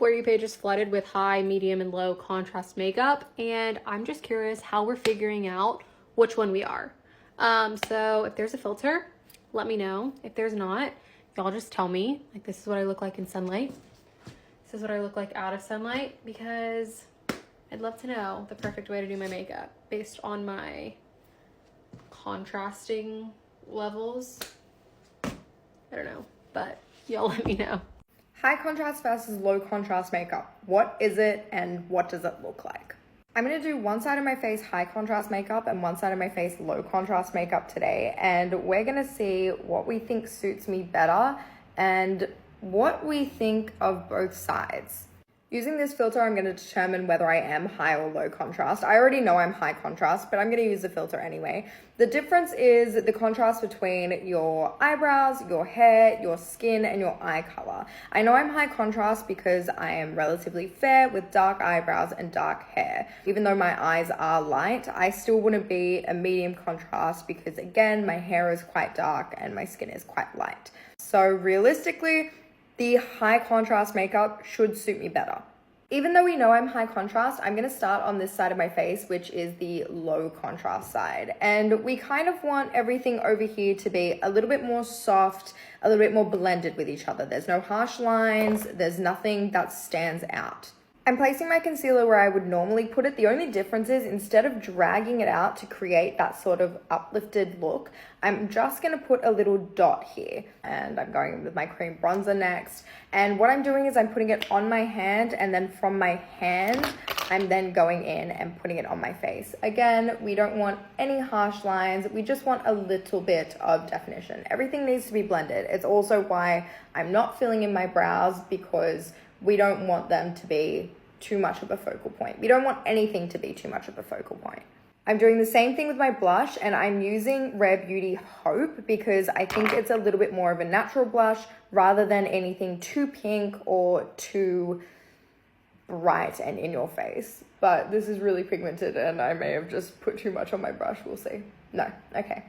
For You page is flooded with high, medium, and low contrast makeup, and I'm just curious how we're figuring out which one we are. So if there's a filter, let me know. If there's not, y'all just tell me. Like, this is what I look like in sunlight. This is what I look like out of sunlight, because I'd love to know the perfect way to do my makeup based on my contrasting levels. I don't know, but y'all let me know. High contrast versus low contrast makeup. What is it and what does it look like? I'm gonna do one side of my face high contrast makeup and one side of my face low contrast makeup today. And we're gonna see what we think suits me better and what we think of both sides. Using this filter, I'm going to determine whether I am high or low contrast. I already know I'm high contrast, but I'm going to use the filter anyway. The difference is the contrast between your eyebrows, your hair, your skin, and your eye color. I know I'm high contrast because I am relatively fair with dark eyebrows and dark hair. Even though my eyes are light, I still wouldn't be a medium contrast because, again, my hair is quite dark and my skin is quite light. So realistically, the high contrast makeup should suit me better. Even though we know I'm high contrast, I'm gonna start on this side of my face, which is the low contrast side. And we kind of want everything over here to be a little bit more soft, a little bit more blended with each other. There's no harsh lines, there's nothing that stands out. I'm placing my concealer where I would normally put it. The only difference is instead of dragging it out to create that sort of uplifted look, I'm just gonna put a little dot here. And I'm going with my cream bronzer next. And what I'm doing is I'm putting it on my hand, and then from my hand, I'm then going in and putting it on my face. Again, we don't want any harsh lines. We just want a little bit of definition. Everything needs to be blended. It's also why I'm not filling in my brows, because we don't want them to be too much of a focal point. We don't want anything to be too much of a focal point. I'm doing the same thing with my blush, and I'm using Rare Beauty Hope because I think it's a little bit more of a natural blush rather than anything too pink or too bright and in your face. But this is really pigmented and I may have just put too much on my brush. We'll see. No, okay.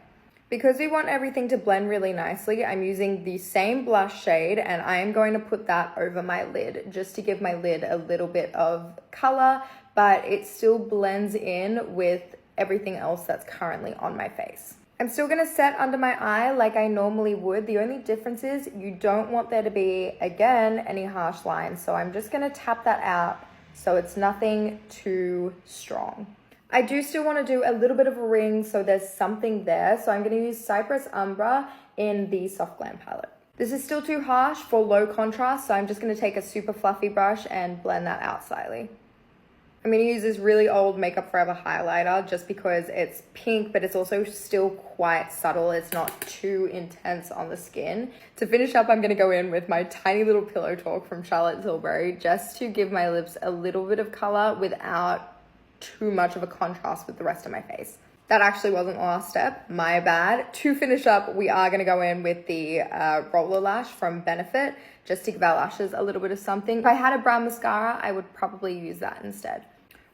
Because we want everything to blend really nicely, I'm using the same blush shade and I am going to put that over my lid just to give my lid a little bit of color, but it still blends in with everything else that's currently on my face. I'm still gonna set under my eye like I normally would. The only difference is you don't want there to be, again, any harsh lines. So I'm just gonna tap that out so it's nothing too strong. I do still want to do a little bit of a ring so there's something there. So I'm going to use Cypress Umbra in the Soft Glam palette. This is still too harsh for low contrast, so I'm just going to take a super fluffy brush and blend that out slightly. I'm going to use this really old Makeup Forever highlighter just because it's pink, but it's also still quite subtle. It's not too intense on the skin. To finish up, I'm going to go in with my tiny little Pillow Talk from Charlotte Tilbury just to give my lips a little bit of color without too much of a contrast with the rest of my face. That actually wasn't the last step, my bad. To finish up, we are gonna go in with the Roller Lash from Benefit, just to give our lashes a little bit of something. If I had a brown mascara, I would probably use that instead.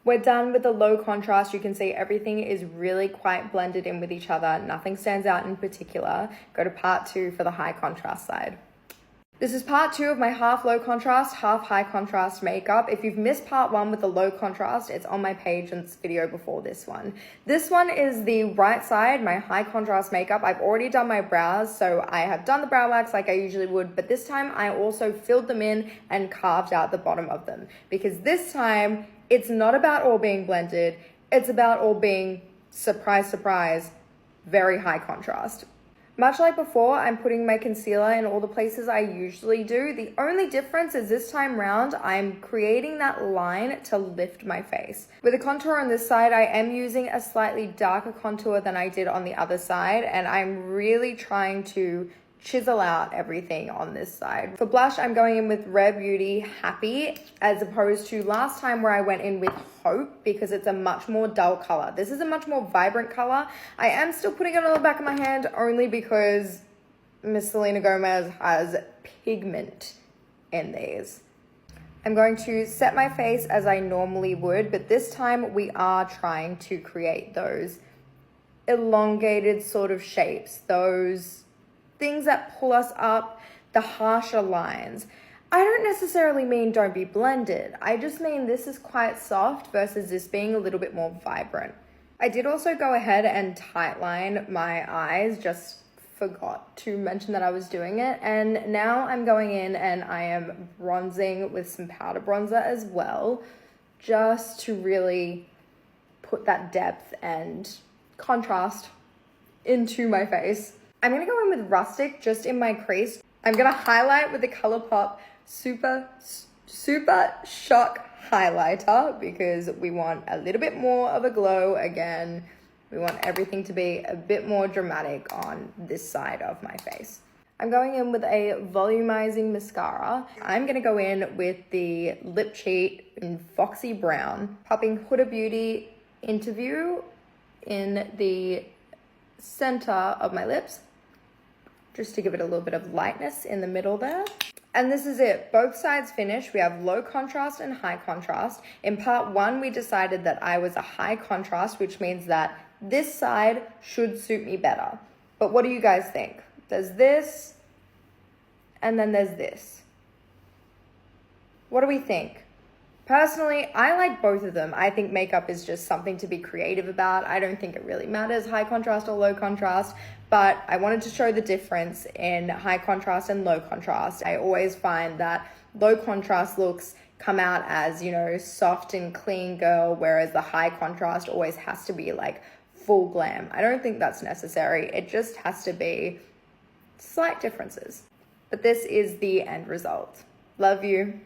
We're done with the low contrast. You can see everything is really quite blended in with each other. Nothing stands out in particular. Go to part 2 for the high contrast side. This is part 2 of my half low contrast, half high contrast makeup. If you've missed part 1 with the low contrast, it's on my page and this video before this one. This one is the right side, my high contrast makeup. I've already done my brows, so I have done the brow wax like I usually would, but this time I also filled them in and carved out the bottom of them. Because this time, it's not about all being blended, it's about all being, surprise, surprise, very high contrast. Much like before, I'm putting my concealer in all the places I usually do. The only difference is this time round, I'm creating that line to lift my face. With the contour on this side, I am using a slightly darker contour than I did on the other side, and I'm really trying to chisel out everything on this side. For blush, I'm going in with Rare Beauty Happy, as opposed to last time where I went in with Hope, because it's a much more dull color. This is a much more vibrant color. I am still putting it on the back of my hand only because Miss Selena Gomez has pigment in these. I'm going to set my face as I normally would, but this time we are trying to create those elongated sort of shapes, those things that pull us up, the harsher lines. I don't necessarily mean don't be blended. I just mean this is quite soft versus this being a little bit more vibrant. I did also go ahead and tightline my eyes, just forgot to mention that I was doing it. And now I'm going in and I am bronzing with some powder bronzer as well, just to really put that depth and contrast into my face. I'm gonna go in with Rustic just in my crease. I'm gonna highlight with the ColourPop Super Shock highlighter because we want a little bit more of a glow. Again, we want everything to be a bit more dramatic on this side of my face. I'm going in with a volumizing mascara. I'm gonna go in with the Lip Cheat in Foxy Brown, popping Huda Beauty Interview in the center of my lips, just to give it a little bit of lightness in the middle there. And this is it. Both sides finished. We have low contrast and high contrast. In part one, we decided that I was a high contrast, which means that this side should suit me better. But what do you guys think? There's this, and then there's this. What do we think? Personally, I like both of them. I think makeup is just something to be creative about. I don't think it really matters high contrast or low contrast, but I wanted to show the difference in high contrast and low contrast. I always find that low contrast looks come out as, you know, soft and clean girl, whereas the high contrast always has to be like full glam. I don't think that's necessary. It just has to be slight differences. But this is the end result. Love you.